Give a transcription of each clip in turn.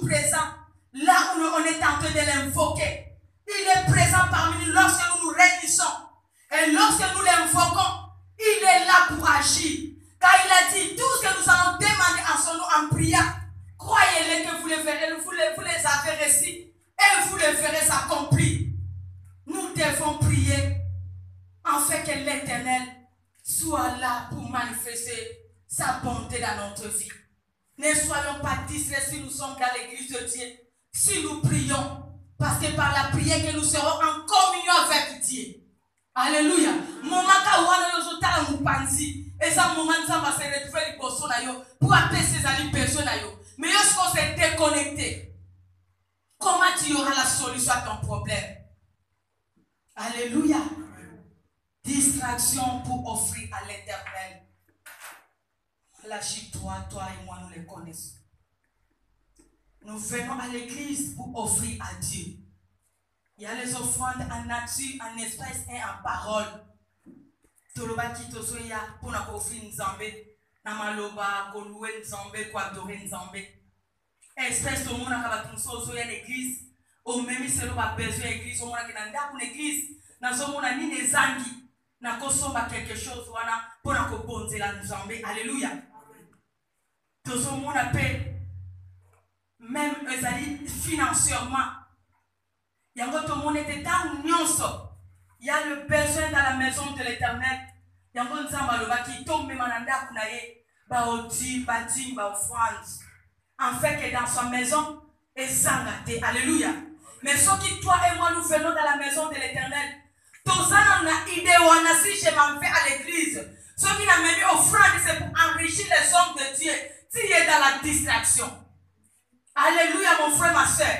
toujours présent là où on est en train de l'invoquer. Il est présent parmi nous lorsque nous nous réunissons. Et lorsque nous l'invoquons, il est là pour agir. Car il a dit, tout ce que nous allons demander en son nom en prière, croyez-les que vous les verrez, vous les avez reçus et vous les verrez s'accomplir. Nous devons prier afin que l'Éternel soit là pour manifester sa bonté dans notre vie. Ne soyons pas distraits si nous sommes dans l'église de Dieu, si nous prions, parce que par la prière que nous serons en communion avec Dieu. Alléluia. Et ça, moment ça va se retrouver pour appeler ses amis personnes. Mais lorsqu'on s'est déconnecté, comment tu auras la solution à ton problème? Alléluia. Distraction pour offrir à l'Éternel. Lâche-toi, toi et moi, nous les connaissons. Nous venons à l'église pour offrir à Dieu. Il y a les offrandes en nature, en espèce et en parole. Toloba qui te soya pour nous offrir Nzambé, Namaloba, Koloué Nzambé, Kwadoré Nzambé. Espèce de monde qui va soya l'église, au même si l'on a besoin d'église, au monde qui n'a pas d'église, n'a pas ni des zangi, n'a pas quelque chose pour nous bonzer la Nzambé. Alléluia. Tout ce monde appelle, même financièrement. Il y a tout le monde était dans l'union. Il y a le besoin dans la maison de l'Éternel. Il y a un qui tombe même en anda kunaye, baoti, batim, baofrande. En fait que dans sa maison, et sangate. Alléluia. Mais ce qui toi et moi nous venons dans la maison de l'Éternel. Tous ça on a idée ou on a si je m'en fais à l'église. Ce qui n'a même offrande c'est pour enrichir les hommes de Dieu. Tu es dans la distraction. Alléluia mon frère, ma soeur.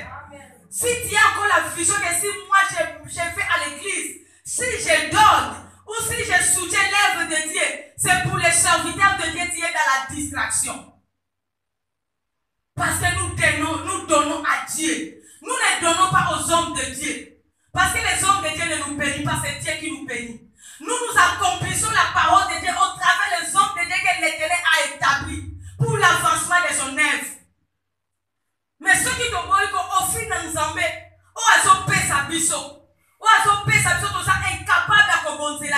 Si tu as encore la vision que si moi je fais à l'église, si je donne ou si je soutiens l'œuvre de Dieu, c'est pour les serviteurs de Dieu qui est dans la distraction. Parce que nous donnons à Dieu. Nous ne donnons pas aux hommes de Dieu. Parce que les hommes de Dieu ne nous bénissent pas, c'est Dieu qui nous bénit. Nous accomplissons la parole de Dieu au travers des hommes de Dieu que l'Éternel a établis pour l'avancement de son œuvre. Mais ceux qui t'ont offert dans Nzambé, ils ont payé sa biso. Ils ont payé sa biso, ils sont incapables de rebondir.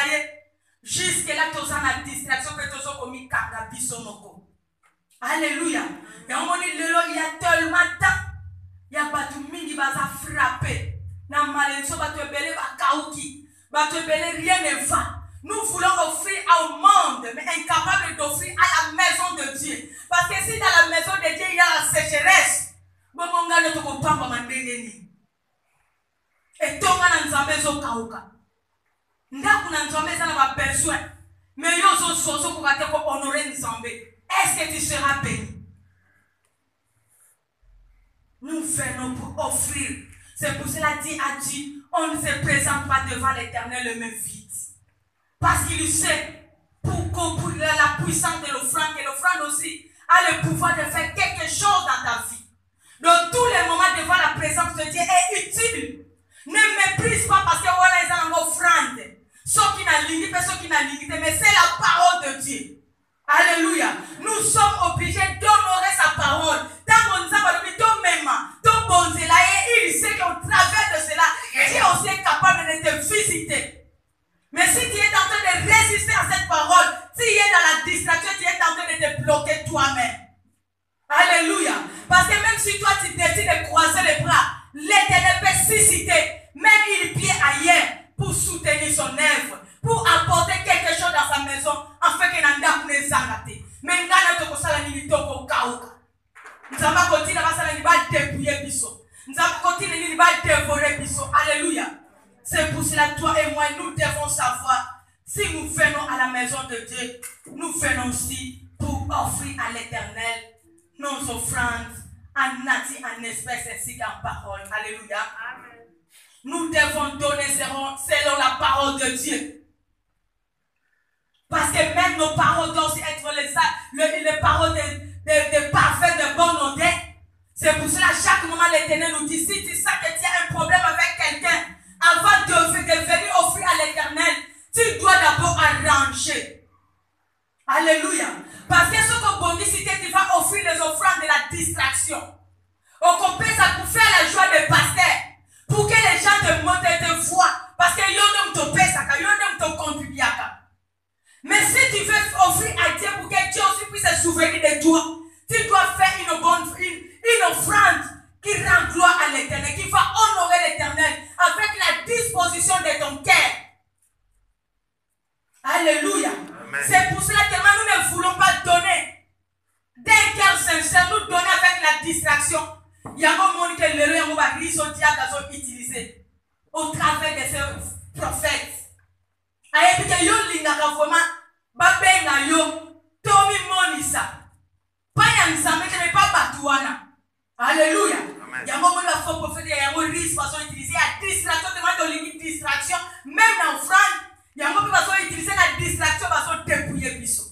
Jusque-là, ils sont la distraction que ils ont commis la biso. Alléluia. Et on dit, il y a tellement de temps, il y a pas de mingi qui va frapper. Dans malédiction, rien ne va. Nous voulons offrir au monde, mais incapables d'offrir à la maison de Dieu. Parce que si dans la maison de Dieu, il y a la sécheresse, et toi, Nzambé zo kauka. Ndaku Nzambé ça n'a pas besoin. Mais yo zo soso pour honorer Nzambé. Est-ce que tu seras béni? Nous venons pour offrir. C'est pour cela dit a dit, on ne se présente pas devant l'Éternel le même vide. Parce qu'il sait pour la puissance de l'offrande, et l'offrande aussi a le pouvoir de faire quelque chose dans ta vie. Dans tous les moments devant la présence de Dieu est utile. Ne méprise pas parce que voilà, ils ont une offrande. Ceux qui n'ont limité, ceux qui n'ont limité, mais c'est la parole de Dieu. Alléluia. Nous sommes obligés d'honorer sa parole. Tant qu'on a dit ton même, ton bon zéla, et il sait qu'au travers de cela, Dieu aussi est capable de te visiter. Mais si tu es en train de résister à cette parole, si tu es dans la distraction, tu es en train de te bloquer toi-même. Alléluia. Parce que même si toi tu décides de croiser les bras, l'Éternel peut susciter, même il pied ailleurs, pour soutenir son œuvre, pour apporter quelque chose dans sa maison, afin que n'anda ne zangate. Mais n'anda te kosala ni toko kauka. Nous allons continuer à passer la dépouiller biso. Nous allons continuer à dévorer biso. Alléluia. C'est pour cela toi et moi nous devons savoir si nous venons à la maison de Dieu, nous venons aussi pour offrir à l'Éternel nos offrandes en nature, en espèce ainsi qu'en parole. Alléluia. Amen. Nous devons donner selon la parole de Dieu. Parce que même nos paroles doivent aussi être les paroles de parfait, de bonne odeur. C'est pour cela chaque moment l'Éternel nous dit, si tu sens que tu as un problème avec quelqu'un, avant de venir offrir à l'Éternel, tu dois d'abord arranger. Alléluia. Parce que ce que bon dit, si tu vas offrir les offrandes de la distraction. Au compésa pour faire la joie des pasteurs. Pour que les gens te montrent et te voient. Parce que yon te pesa, yon te contribue. Mais si tu veux offrir à Dieu pour que Dieu aussi puisse se souvenir de toi, tu dois faire une offrande qui rend gloire à l'Éternel, qui va honorer l'Éternel avec la disposition de ton cœur. Alléluia. C'est pour cela que nous ne voulons pas donner d'un cœur sincère, nous donner avec la distraction. Il y a un moment que l'erreur va utiliser au travers de ces prophètes. Aye que yo lingaka vraiment babenga yo tomi monisa pa ya nzambe mais pas batuana. Alléluia. Yango mo la faux prophète yango risque façon utiliser la distraction de limite distraction même dans offrande yango peut façon utiliser la distraction façon dépouiller biso.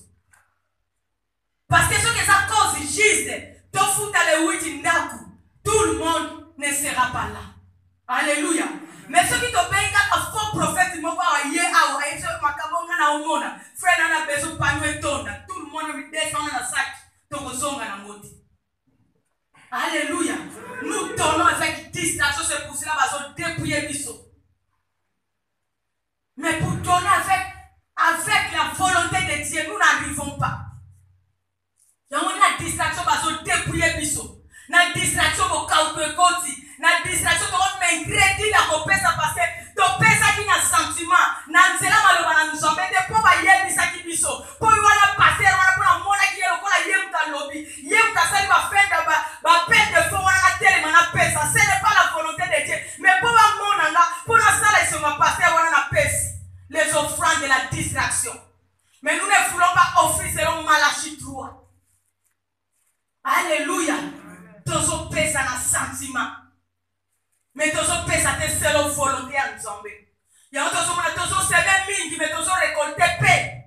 Parce que ce que ça cause juste to futa le witi ndaku tout le monde ne sera pas là. Alléluia. Mais ceux qui te payent un faux prophète, ils m'ont dit frère, on a besoin de panou tonda. Tout le monde descend dans la sac. Alléluia. Nous donnons avec distraction, c'est pour cela que nous dépouiller biso. Mais pour donner avec la volonté de Dieu, nous n'arrivons pas. Il y a une distraction, nous dépouiller biso. La distraction, nous calculons. La distraction de votre ingrédient la copesa parce que to pesa qui n'a sentiment na nzela maloba na nzombe de po ba yebisa ki biso po wala passer wala po na mona ki yelo kola yemuta lobi yemuta sali ba fenda ba peine de fond wala tele mana pesa ce n'est pas la volonté de Dieu mais po ba mona nga po na sala iso ma passer wala na pesi les offrandes de la distraction. Mais nous ne voulons pas offrir selon Malachie 3. Alléluia. Tozo pesa na sentiment. Mais tozo pesa te selon volonté à Nzambe. Ya tozo sebe mingi mais tozo récolter paix.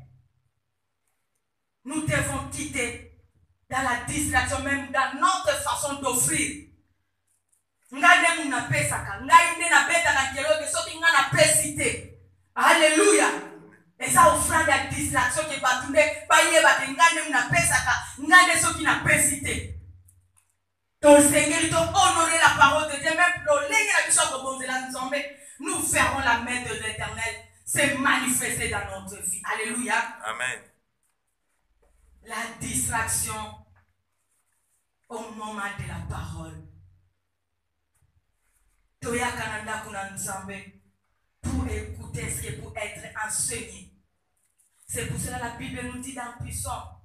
Nous devons quitter dans la distraction même dans notre façon d'offrir. Ngade muna pesa ka, ngainde na beta na kelo que soki ngana pesite. Alléluia. Et ça offrande la distraction que batunde baye bate ngade muna pesa ka, ngade soki na pesite. Ton Seigneur, il honorer la parole de Dieu, même nous verrons la main de l'Éternel se manifester dans notre vie. Alléluia. Amen. La distraction au moment de la parole. Toya Kananda Kunanzambe pour écouter ce qui est pour être enseigné. C'est pour cela que la Bible nous dit dans Puissant,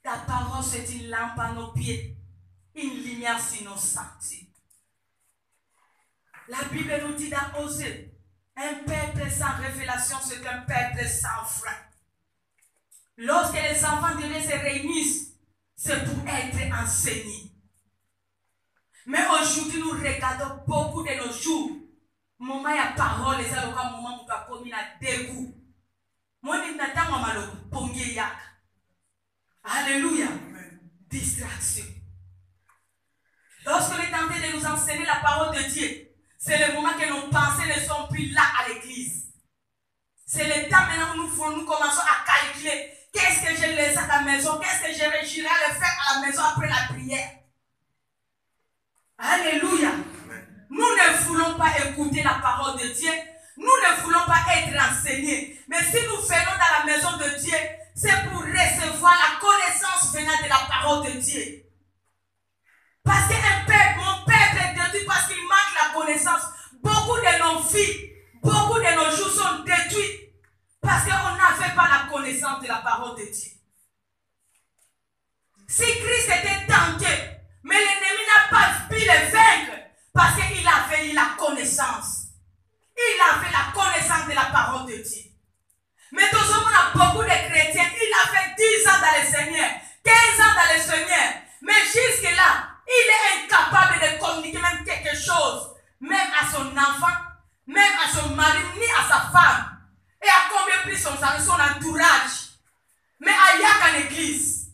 ta parole c'est une lampe à nos pieds. Une lumière sur nos sentiers. La Bible nous dit dans Osée, un peuple sans révélation, c'est un peuple sans frein. Lorsque les enfants de Dieu se réunissent, c'est pour être enseignés. Mais aujourd'hui, nous regardons beaucoup de nos jours. Moment il y a parole, les gens ont moment où tu as commis la dégoût. Moi, je n'attends pas le pongier yak. Alléluia. Distraction. Lorsque l'on est tenté de nous enseigner la parole de Dieu, c'est le moment que nos pensées ne sont plus là à l'église. C'est le temps maintenant où nous commençons à calculer qu'est-ce que je laisse à la maison, qu'est-ce que je réussirai à le faire à la maison après la prière. Alléluia. Nous ne voulons pas écouter la parole de Dieu. Nous ne voulons pas être enseignés. Mais si nous venons dans la maison de Dieu, c'est pour recevoir la connaissance venant de la parole de Dieu. Parce qu'un peuple, mon peuple est détruit parce qu'il manque la connaissance. Beaucoup de nos vies, beaucoup de nos jours sont détruits parce qu'on n'avait pas la connaissance de la parole de Dieu. Si Christ était tenté, mais l'ennemi n'a pas pu le vaincre parce qu'il avait eu la connaissance. Il avait la connaissance de la parole de Dieu. Mais tout ce monde a beaucoup de chrétiens. Il a fait 10 ans dans le Seigneur, 15 ans dans le Seigneur. Mais jusque-là, il est incapable de communiquer même quelque chose, même à son enfant, même à son mari, ni à sa femme. Et à combien plus son entourage. Mais à Yak en église.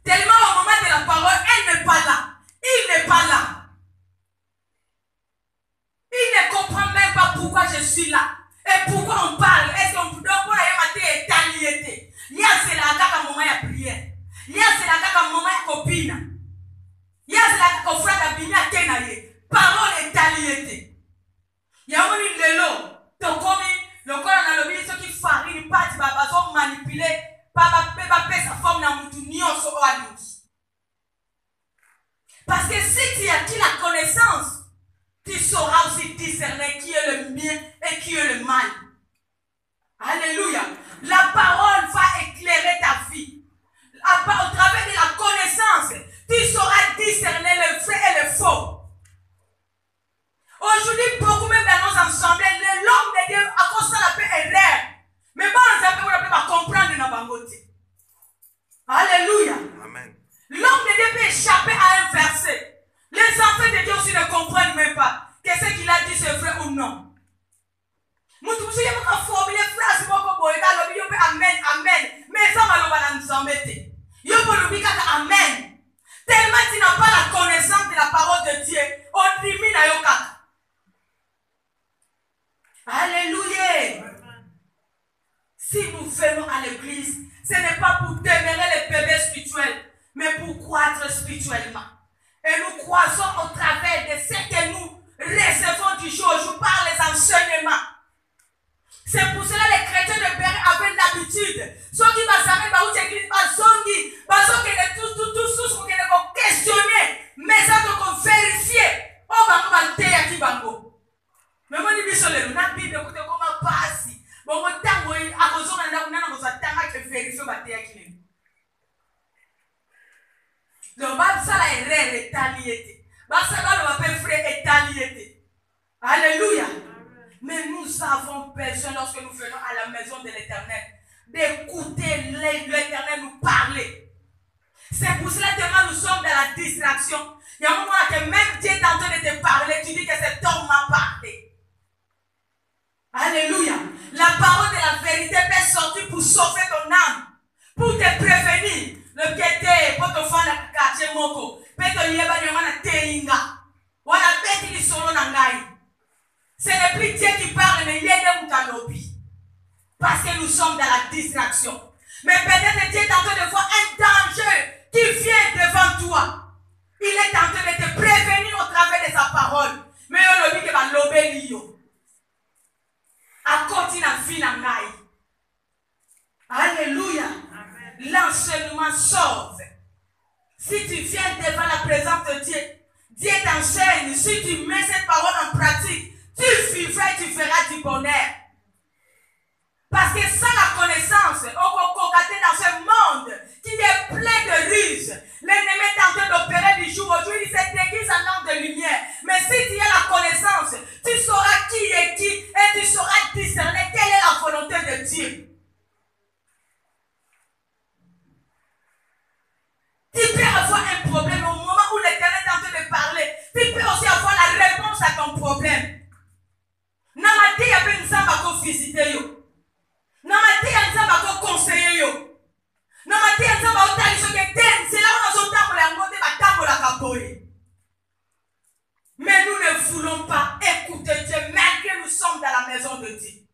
Tellement au moment de la parole, elle n'est pas là. Il n'est pas là. Il ne comprend même pas pourquoi je suis là. Et pourquoi on parle. Est-ce qu'on peut donc être étaliété. Il y a c'est là qu'à moment de prière. Il y a c'est là qu'à moment de copine. Il y a la frère de Bimia Kenaye. Parole est alliée. Il y a un lelo. Donc, comme le corps a le ministre qui farine, pas de babazo manipulé, pas sa forme dans mon union sur Oadus. Parce que si tu acquis la connaissance, tu sauras aussi discerner qui est le bien et qui est le mal. Alléluia. La parole va éclairer ta vie. Au travers de la connaissance, tu sauras discerner le vrai et le faux. Aujourd'hui, beaucoup même dans nos assemblées, l'homme de Dieu a constat la paix erreur. Mais bon, on ne peut pas comprendre dans Bangote. Alléluia. Amen. L'homme de Dieu peut échapper à un verset. Les enfants de Dieu aussi ne comprennent même pas que ce qu'il a dit c'est vrai ou non. Amen, amen. Mais ça va nous embêter. Amen. Tellement tu n'as pas la connaissance de la parole de Dieu, on diminue à Yokaka. Alléluia. Si nous venons à l'église, ce n'est pas pour demeurer les bébés spirituels, mais pour croître spirituellement. Et nous croissons au travers de ce que nous recevons du jour au jour par les enseignements. C'est pour cela que les chrétiens de Béret avaient l'habitude. Ceux qui vont s'arrêter dans l'église, parce que tous vont questionner, mais ça doit vérifier. Oh, on va dire qui va go. Mais moi, je dis que le Bible, écoutez comment passe. Bon, moi, tant que à cause de la vérifier ma terre qui est. Le Bible, ça la erreur est alliée. Ça va le frère est allié. Alléluia. Mais nous avons besoin, lorsque nous venons à la maison de l'Éternel, d'écouter l'Éternel nous parler. C'est pour cela que nous sommes dans la distraction. Il y a un moment que même Dieu est en train de te parler, tu dis que cet homme m'a parlé. Alléluia. La parole de la vérité peut sortir pour sauver ton âme, pour te prévenir. Le piété, pour te faire la quartier moko, peut te lier à la teinga. Voilà, bête qui sont dans l'angaï. Ce n'est plus Dieu qui parle, mais il y a des mutalobi. Parce que nous sommes dans la distraction. Mais peut-être Dieu est en train de voir un danger qui vient devant toi. Il est en train de te prévenir au travers de sa parole. Mais il dit qu'il va l'obéir. À côté de la vie d'Angaï. Alléluia. L'enseignement sauve. Si tu viens devant la présence de Dieu, Dieu t'enseigne. Si tu mets cette parole en pratique, tu vivras et tu feras du bonheur. Parce que sans la connaissance, on va concater dans ce monde qui est plein de ruses. L'ennemi est en train d'opérer du jour au jour. Il se déguise en homme de lumière. Mais si tu as la connaissance, tu sauras qui est qui et tu sauras discerner quelle est la volonté de Dieu. Tu peux avoir un problème au moment où l'Éternel est en train de parler. Tu peux aussi avoir la réponse à ton problème. Namate ya ben nzamba ko visiter yo. Namate ya nzamba ko conseiller yo. Namate ya nzamba otaliso ke ten, c'est là où nous sommes la ngode ba tambola kapoye. Mais nous ne voulons pas écouter Dieu malgré nous sommes dans la maison de Dieu.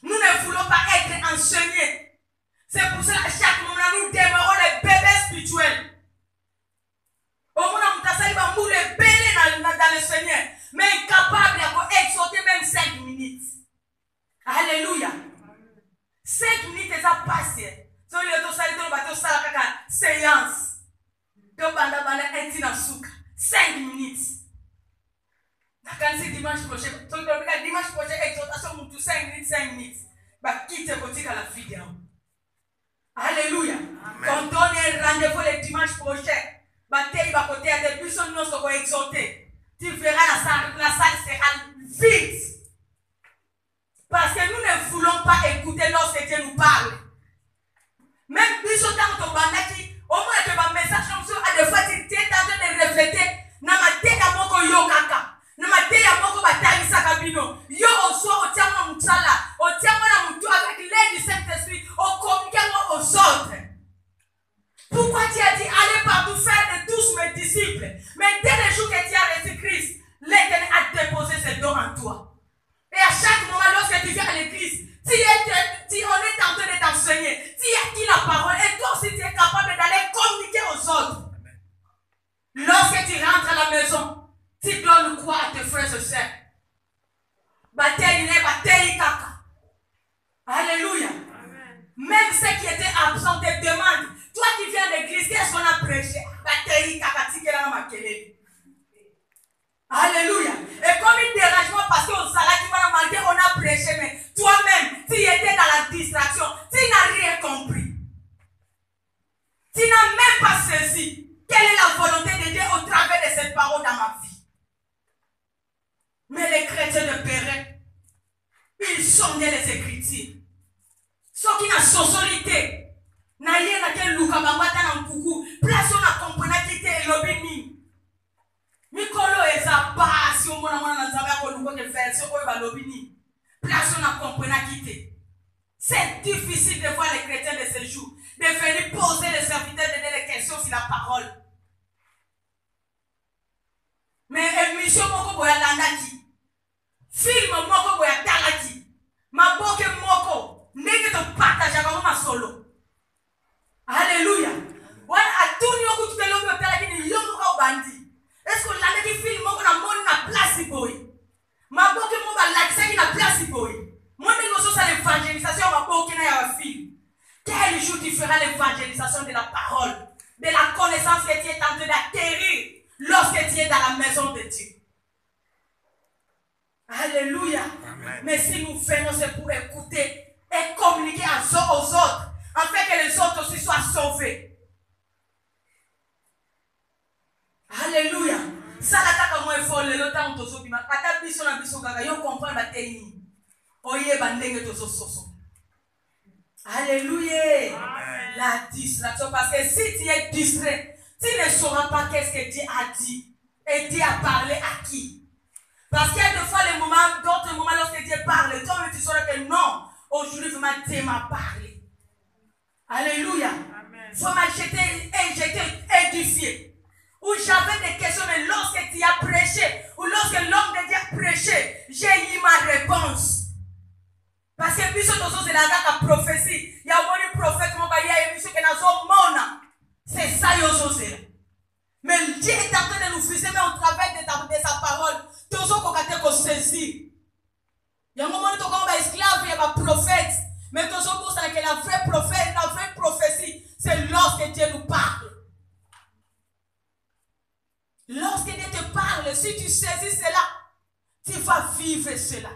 Nous ne voulons pas être enseignés. C'est pour cela que chaque moment nous demeurons les bébés spirituels. Au moment où nous avons les bébés dans le Seigneur, mais incapable d'exhorter même 5 minutes. Alléluia. 5 minutes, ça passe. Si on a séance, 5 minutes. Quand c'est dimanche prochain, dimanche prochain, exhortation, 5 minutes. Quitte à la vidéo. Alléluia. Quand on est rendez-vous le dimanche prochain, il va côté à des personnes qui sont exhortées. Tu verras la salle sera vide. Parce que nous ne voulons pas écouter lorsque Dieu nous parle. Même si on a au moins que ma message comme ça, à des fois, tu es en train de refléter. Namate ya moko yo kaka. Namate ya moko batali sakabino. Yo oso otiamo mutala. Otiamo na mutu avec l'aide du Saint-Esprit. On communique aux autres. Pourquoi tu as dit allez partout faire de tous mes disciples? Mais dès le jour que tu as reçu Christ, l'Éternel a déposé ses dons en toi. Et à chaque moment, lorsque tu viens à l'église, on est en train de t'enseigner. Tu as dit la parole et toi aussi tu es capable d'aller communiquer aux autres. Lorsque tu et sœurs. Bataille kaka. Alléluia. Même ceux qui étaient absents te demandent, toi qui viens de l'église, qu'est-ce qu'on a prêché? Bataille kaka tikela makelele. Alléluia. Et comme une dérangement parce qu'on s'arrête, tu vas demander, on a prêché, mais toi-même, tu étais dans la distraction, tu n'as rien compris. Tu n'as même pas saisi quelle est la volonté de Dieu au travers de cette parole dans ma vie. Mais les chrétiens de Péret, ils sondaient les Écritures. Ceux qui n'ont socialité, n'ayez n'a qu'un loup comme un coucou, place on a compris qu'il était l'obéni. Mikolo eza basi omona mwana na nzambe akoluka ke version oyo balobini. Place on a compris qu'il c'est difficile de voir les chrétiens de ce jour de venir poser les serviteurs de des questions sur la parole. Mais émission moko boya landaki. Film moko boya talaki. Maboke moko ndenge to partage comme ma solo. Alléluia. Wana atuni oku tutelombe talaki ni yomo ka bandi. Est-ce que l'année qui filme mon amour na place boy? Ma boque mon balaxé qui na place boy. Mon négocio c'est l'évangélisation ma boque na ya film. Quel jour tu feras l'évangélisation de la parole, de la connaissance que tu es en train d'acquérir lorsque tu es dans la maison de Dieu? Alléluia. Amen. Mais si nous faisons c'est pour écouter et communiquer aux autres, afin que les autres aussi soient sauvés. Alléluia. Ça la taka moi folle le temps to so bima ata biso na biso kaka yo comprendre ba teni. Oye bandenge to so soso. Alléluia. La distraction parce que si tu es distrait, tu ne sauras pas qu'est-ce que Dieu a dit et Dieu a parlé à qui. Parce qu'il y a des fois les moments, d'autres moments lorsque Dieu parle, toi tu sauras que non, aujourd'hui vraiment Dieu m'a parlé. Alléluia. Vraiment j'étais édifié. Où j'avais des questions, mais lorsque tu as prêché, ou lorsque l'homme de Dieu a prêché, j'ai eu ma réponse. Parce que puisque c'est la prophétie, il y a un prophète, il y a une mission qui est dans c'est ça, mais Dieu est en train de nous fuser, mais au travers de sa parole, tout ce qu'on a saisi. Il y a un moment où on est esclave, il y a un prophète, mais tout ce qu'on a que la vraie prophète, la vraie prophétie, c'est lorsque Dieu nous parle. Lorsque Dieu te parle, si tu saisis cela, tu vas vivre cela.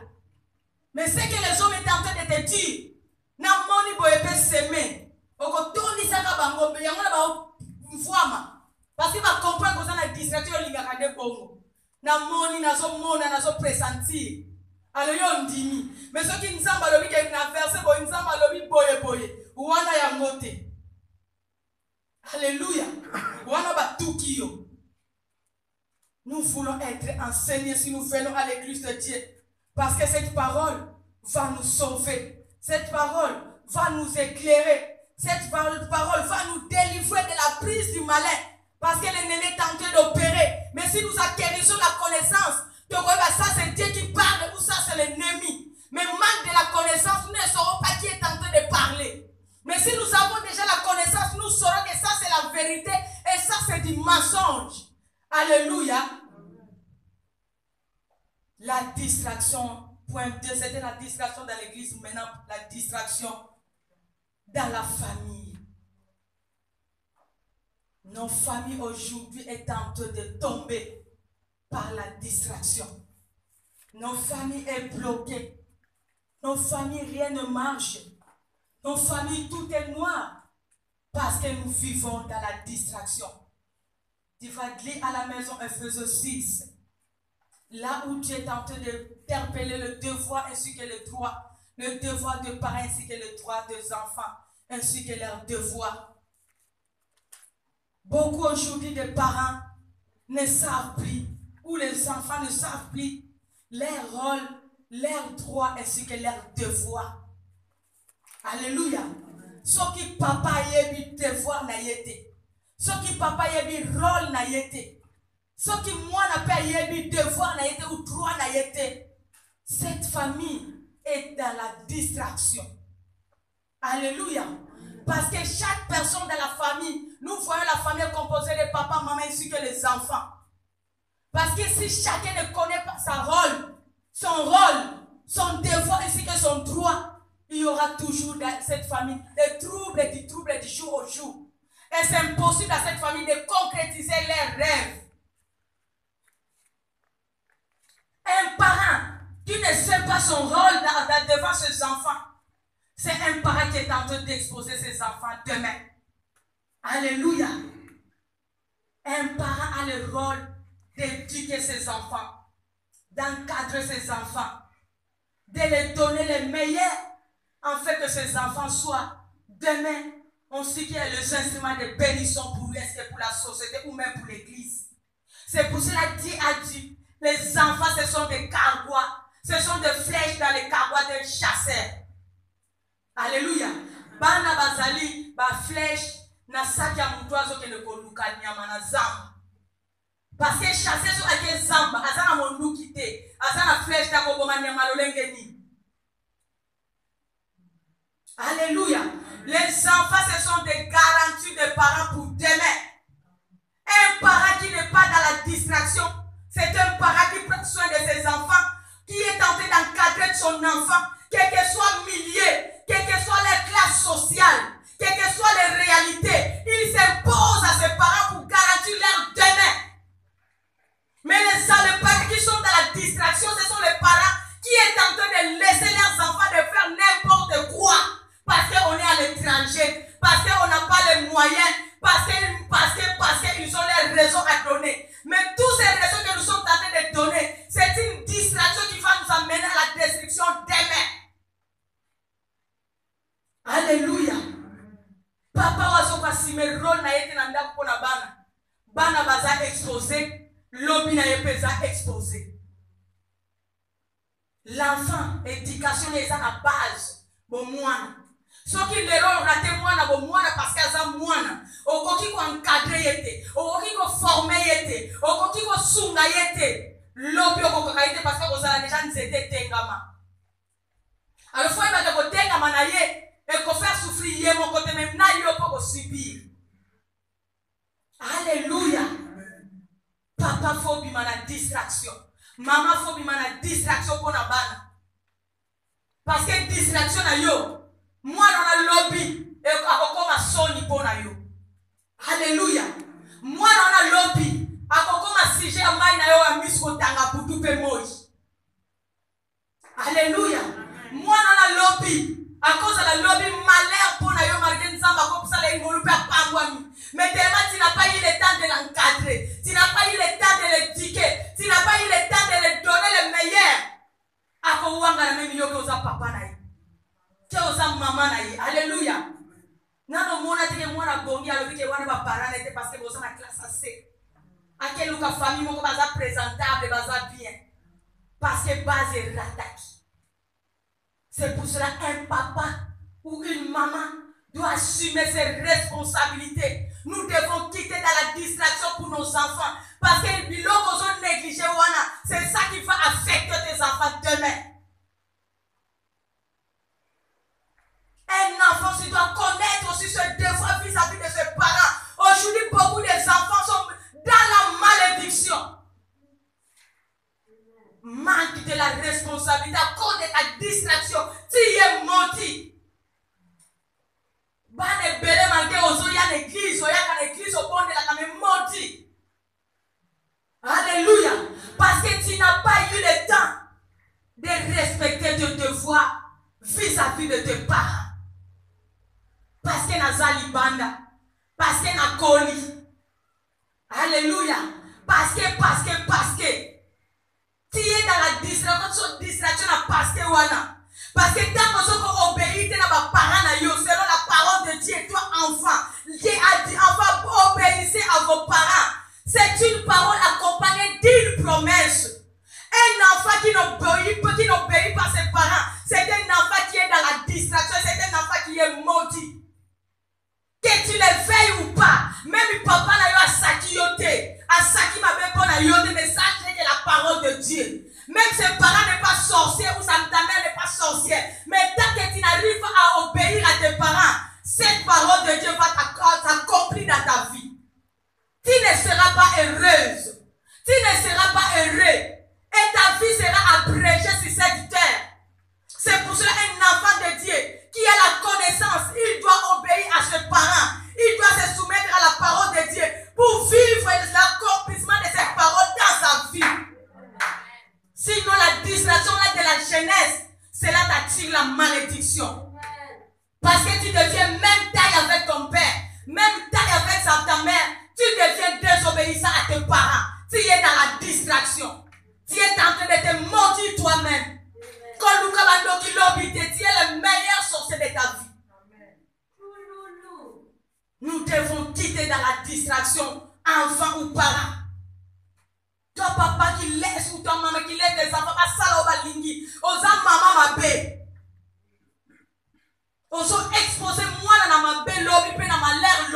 Mais ce que les hommes étaient en train de te dire, n'a moni boyebe s'aimer. Oko toni saka bango, mais yango na ba mfuama. Parce qu'il va comprendre que ça la distraction lingaka de bongo. Na moni nazo mona nazo pressentir. Alors yo ndimi. Mais ce qui nzamba lobi ke na verset bo nzamba lobi boye. Wana yango te. Alléluia. Wana ba tukiyo. Nous voulons être enseignés si nous venons à l'église de Dieu. Parce que cette parole va nous sauver. Cette parole va nous éclairer. Cette parole va nous délivrer de la prise du malin. Parce que l'ennemi est en train d'opérer. Mais si nous acquérissons la connaissance, ça c'est Dieu qui parle ou ça c'est l'ennemi. Mais manque de la connaissance, nous ne saurons pas qui est en train de parler. Mais si nous avons déjà la connaissance, nous saurons que ça c'est la vérité et ça c'est du mensonge. Alléluia. La distraction, point 2, c'était la distraction dans l'église. Maintenant, la distraction dans la famille. Nos familles aujourd'hui sont en train de tomber par la distraction. Nos familles sont bloquées. Nos familles, rien ne marche. Nos familles, tout est noir. Parce que nous vivons dans la distraction. Tu vas lire à la maison Ephésiens 6. Là où Dieu est en train d'interpeller le devoir ainsi que le droit. Le devoir de parents ainsi que le droit des enfants. Ainsi que leurs devoirs. Beaucoup aujourd'hui de parents ne savent plus. Ou les enfants ne savent plus leur rôle, leurs droits ainsi que leurs devoirs. Alléluia. Ce qui papa a eu devoir n'a été. Ce qui papa a eu rôle n'a été. Ce qui moi n'a pas eu devoir n'a été ou droit n'a été. Cette famille est dans la distraction. Alléluia. Parce que chaque personne dans la famille, nous voyons la famille composée de papa, maman ainsi que les enfants. Parce que si chacun ne connaît pas son rôle, son devoir ainsi que son droit, il y aura toujours dans cette famille des troubles du jour au jour. Et c'est impossible à cette famille de concrétiser leurs rêves. Un parent qui ne sait pas son rôle devant ses enfants, c'est un parent qui est en train d'exposer ses enfants demain. Alléluia. Un parent a le rôle d'éduquer ses enfants, d'encadrer ses enfants, de leur donner les meilleurs, afin que ses enfants soient demain, on sait qu'il y a les instruments de bénédiction pour lui, pour la société ou même pour l'église. C'est pour cela que Dieu a dit, les enfants ce sont des cargois, ce sont des flèches dans les cargois d'un chasseur. Alléluia. Bana bazali, ba flèche, na saki ya mutwazo ke ne koluka nyama na zamba. Parce que chasser sur ake zamba, azana monduki te, azana flèche ta koboma nyama lolenge ni. Alléluia. Les enfants, ce sont des garanties de parents pour demain. Un parent qui n'est pas dans la distraction, c'est un parent qui prend soin de ses enfants, qui est tenté d'encadrer son enfant, quel que soit le milieu, quelle que soit les classes sociales, quelles que soient les réalités. Il s'impose à ses parents pour garantir leur demain. Mais les parents qui sont dans la distraction, ce sont les parents qui sont en train de laisser leurs enfants de faire n'importe quoi. Parce qu'on est à l'étranger, parce qu'on n'a pas les moyens, parce qu'ils ont les raisons à donner. Mais toutes ces raisons que nous sommes en train de donner, c'est une distraction qui va nous amener à la destruction demain. Alléluia. Papa wazoka sime rôle na yete na ndako pona bana. Bana baza exposé, lobi na yepeza exposé. L'enfant, éducation est à la base. Bon mwana. Ceux qui les rôles raté mwana bon mwana parce que ça mwana. Okoki ko encadrer yete, okoki ko former yete, okoki ko sunga yete. Lobi okoko kaite parce que ozala déjà nzete tengama. Alors faut être ko tengama na ye. Et qu'on fait souffrir mon côté même n'a eu pas subir. Alléluia. Papa faut bien la distraction. Maman faut bien la distraction pour la bana. Parce que distraction a yo. Moi dans la lobby et comme a soni pour na yo. Alléluia. Moi dans la lobby a comme a sujet a mai na yo a misko tanga pour tout pe moji. Alléluia. Moi dans la lobby à cause de la lobby malheur pour na yo marqué nzamba comme ça les ngolu pa pangwami. Mais tellement tu n'as pas eu le temps de l'encadrer, tu n'as pas eu le temps de l'éduquer, tu n'as pas eu le temps de lui donner le meilleur. Ako wanga na même yo ke oza papa na ye. Ke oza maman na ye. Alléluia. Nano mona teke mona bongi alobi ke wana ba parents était parce que boza na classe AC. Akelu ka famille moko baza présentable, baza bien. Parce que base est rataki. C'est pour cela qu'un papa ou une maman doit assumer ses responsabilités. Nous devons quitter dans la distraction pour nos enfants. Parce que le bilan qu'on a négligé, c'est ça qui va affecter tes enfants demain. Un enfant, tu dois connaître aussi ce devoir vis-à-vis de ses parents. Aujourd'hui, beaucoup d'enfants sont dans la malédiction. Manque de la responsabilité à cause de ta distraction. Tu es menti. Bane bele manque aux oya l'église, oya à l'église au pont de la came menti. Alléluia. Parce que tu n'as pas eu le temps de respecter tes devoirs vis-à-vis de tes parents. Parce que nazali banda, parce que na koli. Alléluia. Parce que tu es dans la distraction à passer wana. Parce que tant que vous obéissez à vos parents, selon la parole de Dieu, toi enfant, Dieu a dit enfant, obéissez à vos parents. C'est une parole accompagnée d'une promesse. Un enfant qui n'obéit pas ses parents, c'est un enfant qui est dans la distraction, c'est un enfant qui est maudit. Que tu le veilles ou pas, même papa n'a eu à s'acquioter, à s'acquioter ma bonne à yoter, mais sache que la parole de Dieu. Même ses parents n'est pas sorcier ou sa mère n'est pas sorcière. Mais tant que tu n'arrives pas à obéir à tes parents, cette parole de Dieu va t'accomplir dans ta vie. Tu ne seras pas heureuse. Tu ne seras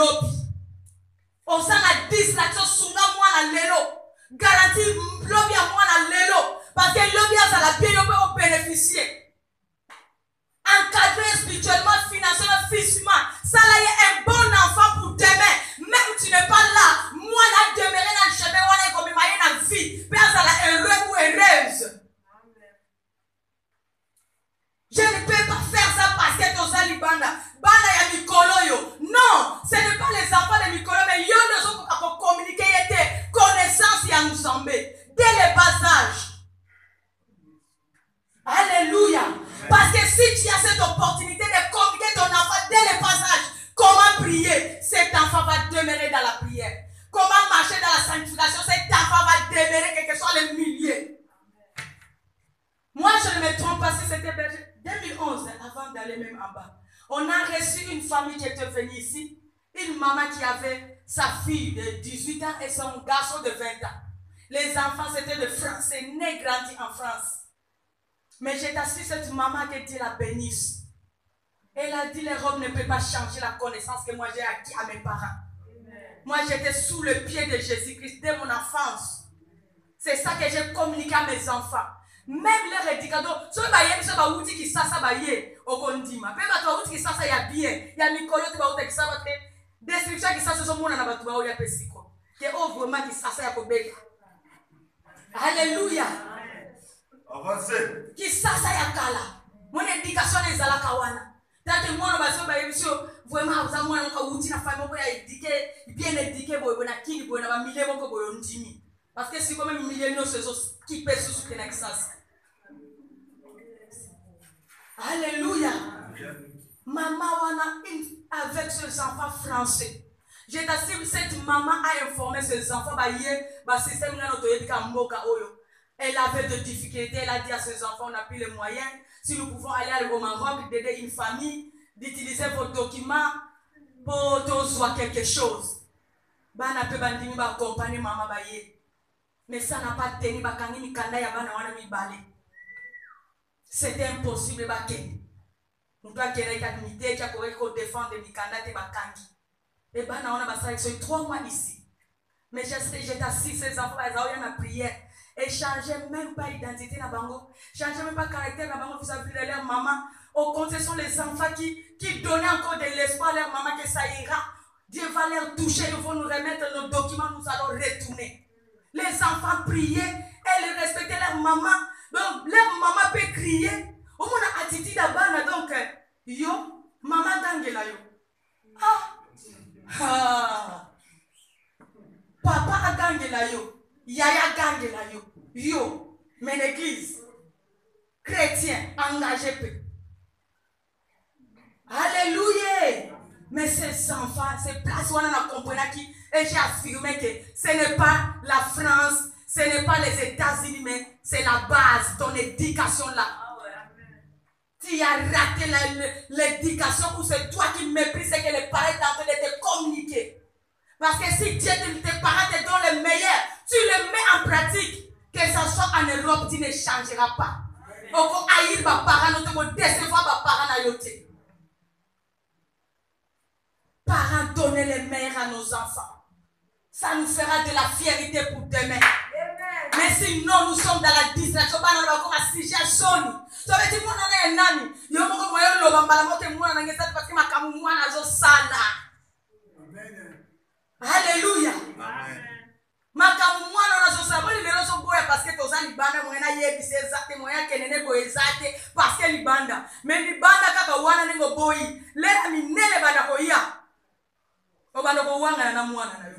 lobby. On s'en a distraction sunga mwana lelo. Garantie lobby à mwana lelo. Parce que lobby à la bien on bénéficier. Encadré spirituellement, financièrement, physiquement. Ça là est un bon enfant pour demain. Même tu n'es pas là. Moi là demeurer dans le chemin, on est comme dans la vie. Mais ça là heureux ou heureuse. Je ne peux pas faire ça parce que tu as libanda. Banda ya mikolo yo. Non, ce n'est pas les enfants de mikolo, mais yo ne sont pas pour communiquer des connaissances et nous sembler. Dès le bas âge. Alléluia. Parce que si tu as cette opportunité de communiquer ton enfant dès le passage, comment prier, cet enfant va demeurer dans la prière. Comment marcher dans la sanctification, cet enfant va demeurer quel que soit le milieu. Moi, je ne me trompe pas si c'était 2011, avant d'aller même en bas. On a reçu une famille qui était venue ici, une maman qui avait sa fille de 18 ans et son garçon de 20 ans. Les enfants, c'était de Français, nés, grandis en France. Mais j'ai assis cette maman qui dit la bénisse. Elle a dit les robes ne peuvent pas changer la connaissance que moi j'ai acquis à mes parents. Moi j'étais sous le pied de Jésus-Christ dès mon enfance. C'est ça que j'ai communiqué à mes enfants. Même les éducateurs, ceux qui savent ça, au condiment. Même qui savent ça, il y a bien. Il y a Nicolo qui savent ça, destruction qui savent ça, c'est mon anabatou, il y a Pessico. Qui est vraiment qui savent ça, il y a Alléluia. Qui savent ça, il y a Kala. Mon éducation est à la Kawana. Tant que moi, vraiment, vous avez un outil, la famille, bien éduqué, vous avez qui, vous avez un millier, vous avez un dimi. Parce que si vous avez un millier, nous sommes qui peuvent se soutenir avec ça. Alléluia. Maman, avec ses enfants français. J'ai assis cette maman a informé ses enfants, elle avait des difficultés, elle a dit à ses enfants, on n'a plus les moyens. Si nous pouvons aller au Maroc, d'aider une famille, d'utiliser vos documents pour voir quelque chose. Mais ça n'a pas tenu, c'était impossible. Nous devons défendre les et on a 3 mois ici. Mais j'ai assis ces enfants, ils ont la prière. Et changer même pas l'identité na bango, changer même pas caractère na bango vis-à-vis de leur maman. Au contraire, ce sont les enfants qui donnaient encore de l'espoir à leur maman que ça ira. Dieu va leur toucher, ils vont nous remettre nos documents, nous allons retourner. Les enfants priaient et ils respectaient leur maman. Donc leur maman peut crier. Au moins la attitude d'abord donc yo maman d'angela yo. Papa a d'angela yo. Yaya Gangela yo, mais l'église, chrétien, engagé. Alléluia. Mais ces enfants, ces places où on a compris qui, et j'ai affirmé que ce n'est pas la France, ce n'est pas les États-Unis, mais c'est la base, ton éducation là. Tu as raté l'éducation ou c'est toi qui méprises ce que les parents sont en train de te communiquer. Parce que si Dieu tes parents te donnent le meilleur, tu le mets en pratique. Que ce soit en Europe, tu ne changeras pas. On va haïr les parents, on va décevoir les parents. Parents, donnez le meilleur à nos enfants. Ça nous fera de la fierté pour demain. Mais sinon, nous sommes dans la distraction. Nous sommes encore à sujet à Sony. Ça veut dire que nous sommes un ami. Nous sommes un Alléluia. Makamu mwana unazosa bali lelo so boya parce que toza libanda mwena yebise exacte moya kenene ko exacte parce que libanda mais libanda kaka wana ningo boyi lera minele banda ko ya obanda ko wanga na mwana na yo